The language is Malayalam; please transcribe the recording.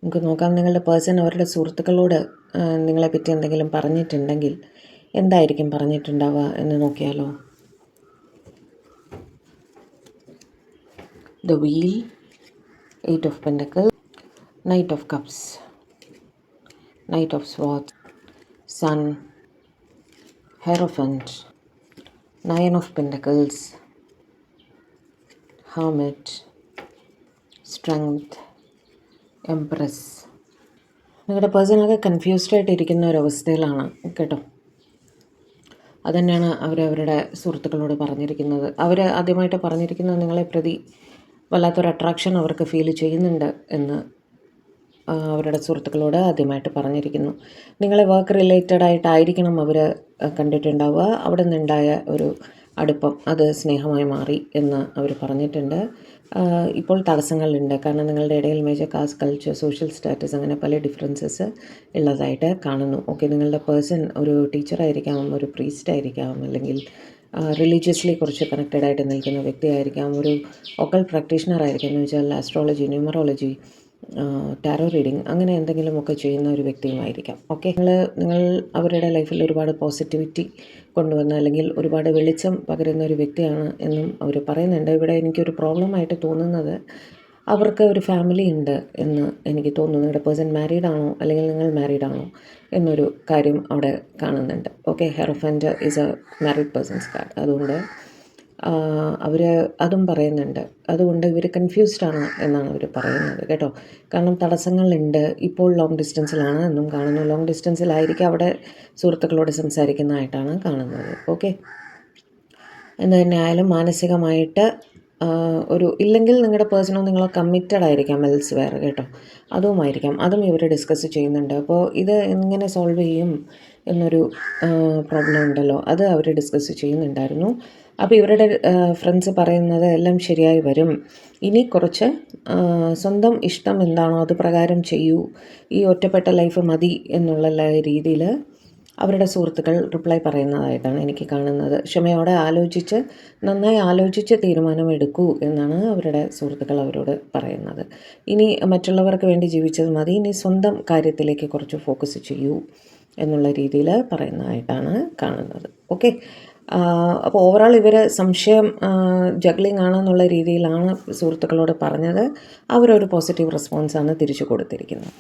നമുക്ക് നോക്കാം. നിങ്ങളുടെ പേഴ്സൺ അവരുടെ സുഹൃത്തുക്കളോട് നിങ്ങളെപ്പറ്റി എന്തെങ്കിലും പറഞ്ഞിട്ടുണ്ടെങ്കിൽ എന്തായിരിക്കും പറഞ്ഞിട്ടുണ്ടാവുക എന്ന് നോക്കിയാലോ. The Wheel, 8 of Pentacles, Knight of Cups, Knight of Swords, Sun, Hierophant, 9 of Pentacles, Hermit, Strength, Empress. നിങ്ങളുടെ പേഴ്സണൊക്കെ കൺഫ്യൂസ്ഡ് ആയിട്ടിരിക്കുന്ന ഒരവസ്ഥയിലാണ് കേട്ടോ. അതുതന്നെയാണ് അവരവരുടെ സുഹൃത്തുക്കളോട് പറഞ്ഞിരിക്കുന്നത്. അവർ ആദ്യമായിട്ട് പറഞ്ഞിരിക്കുന്നത് നിങ്ങളെ പ്രതി വല്ലാത്തൊരു അട്രാക്ഷൻ അവർക്ക് ഫീൽ ചെയ്യുന്നുണ്ട് എന്ന് അവരുടെ സുഹൃത്തുക്കളോട് ആദ്യമായിട്ട് പറഞ്ഞിരിക്കുന്നു. നിങ്ങളെ വർക്ക് റിലേറ്റഡ് ആയിട്ടായിരിക്കണം അവർ കണ്ടിട്ടുണ്ടാവുക. അവിടെ നിന്നുണ്ടായ ഒരു അടുപ്പം അത് സ്നേഹമായി മാറി എന്ന് അവർ പറഞ്ഞിട്ടുണ്ട്. ഇപ്പോൾ തടസ്സങ്ങളുണ്ട്, കാരണം നിങ്ങളുടെ ഇടയിൽ major caste, culture, social status അങ്ങനെ പല ഡിഫറൻസസ് ഉള്ളതായിട്ട് കാണുന്നു. ഓക്കെ, നിങ്ങളുടെ പേഴ്സൺ ഒരു ടീച്ചറായിരിക്കാം, ഒരു പ്രീസ്റ്റ് ആയിരിക്കാം, അല്ലെങ്കിൽ റിലീജിയസ്ലി കുറച്ച് കണക്റ്റഡ് ആയിട്ട് നിൽക്കുന്ന വ്യക്തിയായിരിക്കാം, ഒരു ഒക്കൽ പ്രാക്ടീഷണർ ആയിരിക്കാം, എന്ന് വെച്ചാൽ ആസ്ട്രോളജി, ന്യൂമറോളജി, ടാരോ റീഡിങ് അങ്ങനെ എന്തെങ്കിലുമൊക്കെ ചെയ്യുന്ന ഒരു വ്യക്തിയുമായിരിക്കാം. ഓക്കെ, നിങ്ങൾ അവരുടെ ലൈഫിൽ ഒരുപാട് പോസിറ്റിവിറ്റി കൊണ്ടുവന്ന അല്ലെങ്കിൽ ഒരുപാട് വെളിച്ചം പകരുന്ന ഒരു വ്യക്തിയാണ് എന്നും അവർ പറയുന്നുണ്ട്. ഇവിടെ എനിക്കൊരു പ്രോബ്ലമായിട്ട് തോന്നുന്നത് അവർക്ക് ഒരു ഫാമിലി ഉണ്ട് എന്ന് എനിക്ക് തോന്നുന്നു. നിങ്ങളുടെ പേഴ്സൺ മാരീഡ് ആണോ അല്ലെങ്കിൽ നിങ്ങൾ മാരീഡ് ആണോ എന്നൊരു കാര്യം അവിടെ കാണുന്നുണ്ട്. Okay, Hierophant is a married person's card. അതുകൊണ്ട് അവർ അതും പറയുന്നുണ്ട്. അതുകൊണ്ട് ഇവർ കൺഫ്യൂസ്ഡ് ആണ് എന്നാണ് അവർ പറയുന്നത് കേട്ടോ. കാരണം തടസ്സങ്ങളുണ്ട്. ഇപ്പോൾ ലോങ് ഡിസ്റ്റൻസിലാണ് എന്നും കാണുന്നു. ലോങ് ഡിസ്റ്റൻസിലായിരിക്കും അവിടെ സുഹൃത്തുക്കളോട് സംസാരിക്കുന്നതായിട്ടാണ് കാണുന്നത്. ഓക്കെ, എന്ന് തന്നെ ആയാലും മാനസികമായിട്ട് ഒരു ഇല്ലെങ്കിൽ നിങ്ങളുടെ പേഴ്സണോ നിങ്ങളോ കമ്മിറ്റഡ് ആയിരിക്കാം എൽസ് വേറെ കേട്ടോ. അതുമായിരിക്കാം, അതും ഇവർ ഡിസ്കസ് ചെയ്യുന്നുണ്ട്. അപ്പോൾ ഇത് എങ്ങനെ സോൾവ് ചെയ്യും എന്നൊരു പ്രോബ്ലം ഉണ്ടല്ലോ, അത് അവർ ഡിസ്കസ് ചെയ്യുന്നുണ്ടായിരുന്നു. അപ്പോൾ ഇവരുടെ ഫ്രണ്ട്സ് പറയുന്നത് എല്ലാം ശരിയായി വരും, ഇനി കുറച്ച് സ്വന്തം ഇഷ്ടം എന്താണോ അത് പ്രകാരം ചെയ്യൂ, ഈ ഒറ്റപ്പെട്ട ലൈഫ് മതി എന്നുള്ള രീതിയിൽ അവരുടെ സുഹൃത്തുക്കൾ റിപ്ലൈ പറയുന്നതായിട്ടാണ് എനിക്ക് കാണുന്നത്. ക്ഷമയോടെ ആലോചിച്ച് നന്നായി ആലോചിച്ച് തീരുമാനമെടുക്കൂ എന്നാണ് അവരുടെ സുഹൃത്തുക്കൾ അവരോട് പറയുന്നത്. ഇനി മറ്റുള്ളവർക്ക് വേണ്ടി ജീവിച്ചത് മതി, ഇനി സ്വന്തം കാര്യത്തിലേക്ക് കുറച്ച് ഫോക്കസ് ചെയ്യൂ എന്നുള്ള രീതിയിൽ പറയുന്നതായിട്ടാണ് കാണുന്നത്. ഓക്കെ, അപ്പോൾ ഓവറോൾ ഇവർ സംശയം ജഗ്ലിംഗ് ആണെന്നുള്ള രീതിയിലാണ് സുഹൃത്തുക്കളോട് പറഞ്ഞത്. അവരൊരു പോസിറ്റീവ് റെസ്പോൺസാണ് തിരിച്ചു കൊടുത്തിരിക്കുന്നത്.